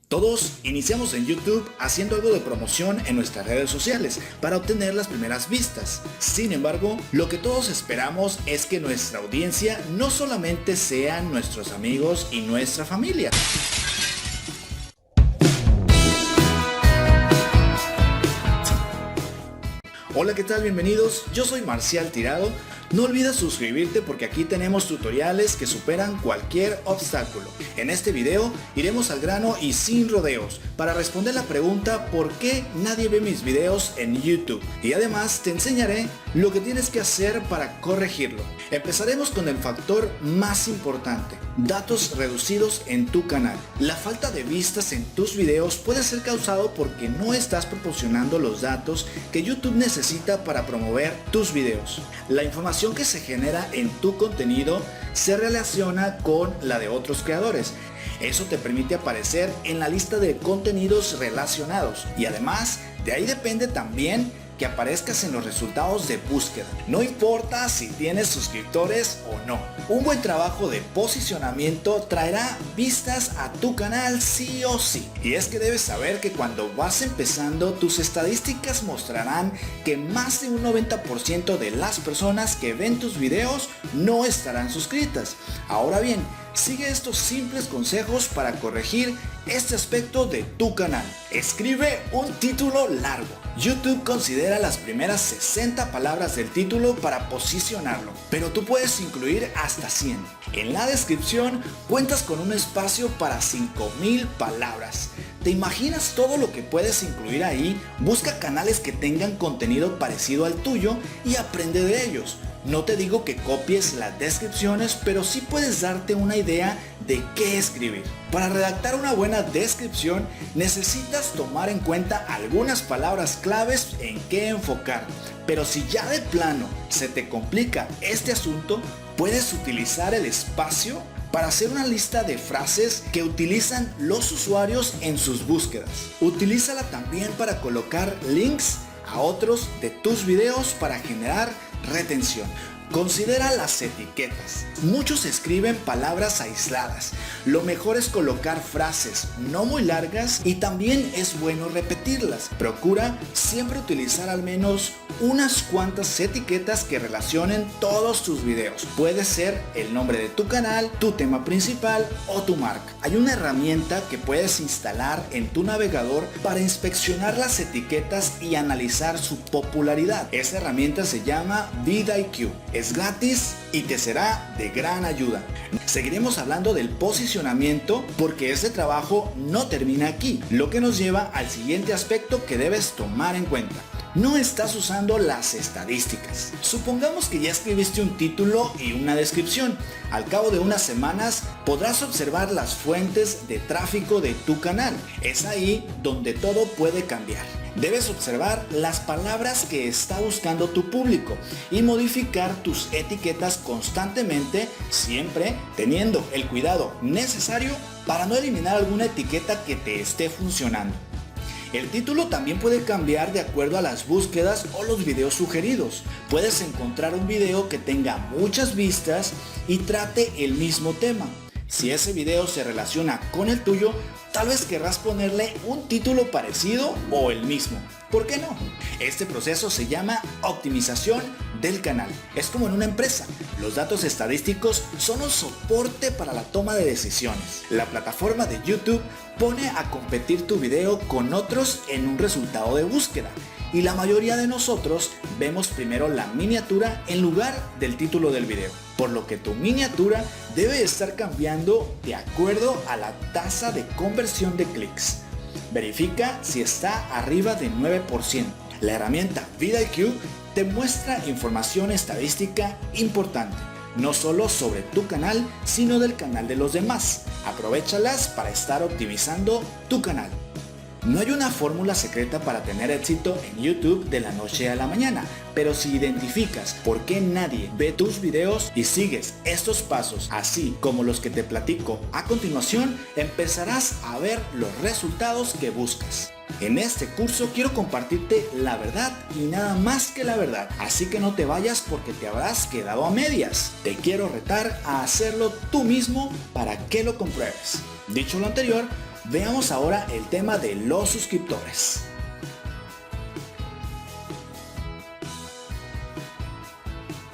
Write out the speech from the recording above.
Todos iniciamos en YouTube haciendo algo de promoción en nuestras redes sociales para obtener las primeras vistas. Sin embargo, lo que todos esperamos es que nuestra audiencia no solamente sean nuestros amigos y nuestra familia. Hola, ¿qué tal? Bienvenidos, yo soy Marcial Tirado. No olvides suscribirte porque aquí tenemos tutoriales que superan cualquier obstáculo. En este video iremos al grano y sin rodeos para responder la pregunta ¿por qué nadie ve mis videos en YouTube? Y además te enseñaré lo que tienes que hacer para corregirlo. Empezaremos con el factor más importante: datos reducidos en tu canal. La falta de vistas en tus videos puede ser causado porque no estás proporcionando los datos que YouTube necesita para promover tus videos. La información que se genera en tu contenido se relaciona con la de otros creadores. Eso te permite aparecer en la lista de contenidos relacionados y además de ahí depende también que aparezcas en los resultados de búsqueda. No importa si tienes suscriptores o no. Un buen trabajo de posicionamiento traerá vistas a tu canal sí o sí. Y es que debes saber que cuando vas empezando, tus estadísticas mostrarán que más de un 90% de las personas que ven tus videos no estarán suscritas. Ahora bien, sigue estos simples consejos para corregir este aspecto de tu canal. Escribe un título largo. YouTube considera las primeras 60 palabras del título para posicionarlo, pero tú puedes incluir hasta 100. En la descripción cuentas con un espacio para 5000 palabras. ¿Te imaginas todo lo que puedes incluir ahí? Busca canales que tengan contenido parecido al tuyo y aprende de ellos. No te digo que copies las descripciones, pero sí puedes darte una idea de qué escribir. Para redactar una buena descripción necesitas tomar en cuenta algunas palabras claves en qué enfocar. Pero si ya de plano se te complica este asunto, puedes utilizar el espacio para hacer una lista de frases que utilizan los usuarios en sus búsquedas. Utilízala también para colocar links a otros de tus videos para generar retención. Considera las etiquetas. Muchos escriben palabras aisladas. Lo mejor es colocar frases no muy largas y también es bueno repetirlas. Procura siempre utilizar al menos unas cuantas etiquetas que relacionen todos tus videos. Puede ser el nombre de tu canal, tu tema principal o tu marca. Hay una herramienta que puedes instalar en tu navegador para inspeccionar las etiquetas y analizar su popularidad. Esa herramienta se llama vidIQ. Es gratis y te será de gran ayuda. Seguiremos hablando del posicionamiento porque este trabajo no termina aquí, lo que nos lleva al siguiente aspecto que debes tomar en cuenta. No estás usando las estadísticas. Supongamos que ya escribiste un título y una descripción. Al cabo de unas semanas podrás observar las fuentes de tráfico de tu canal. Es ahí donde todo puede cambiar. Debes observar las palabras que está buscando tu público y modificar tus etiquetas constantemente, siempre teniendo el cuidado necesario para no eliminar alguna etiqueta que te esté funcionando. El título también puede cambiar de acuerdo a las búsquedas o los videos sugeridos. Puedes encontrar un video que tenga muchas vistas y trate el mismo tema. Si ese video se relaciona con el tuyo, tal vez querrás ponerle un título parecido o el mismo. ¿Por qué no? Este proceso se llama optimización del canal. Es como en una empresa. Los datos estadísticos son un soporte para la toma de decisiones. La plataforma de YouTube pone a competir tu video con otros en un resultado de búsqueda. Y la mayoría de nosotros vemos primero la miniatura en lugar del título del video, por lo que tu miniatura debe estar cambiando de acuerdo a la tasa de conversión de clics. Verifica si está arriba de 9%. La herramienta vidIQ te muestra información estadística importante, no solo sobre tu canal, sino del canal de los demás. Aprovéchalas para estar optimizando tu canal. No hay una fórmula secreta para tener éxito en YouTube de la noche a la mañana, pero si identificas por qué nadie ve tus videos y sigues estos pasos, así como los que te platico a continuación, empezarás a ver los resultados que buscas. En este curso quiero compartirte la verdad y nada más que la verdad, así que no te vayas porque te habrás quedado a medias. Te quiero retar a hacerlo tú mismo para que lo compruebes. Dicho lo anterior, Veamos ahora el tema de los suscriptores.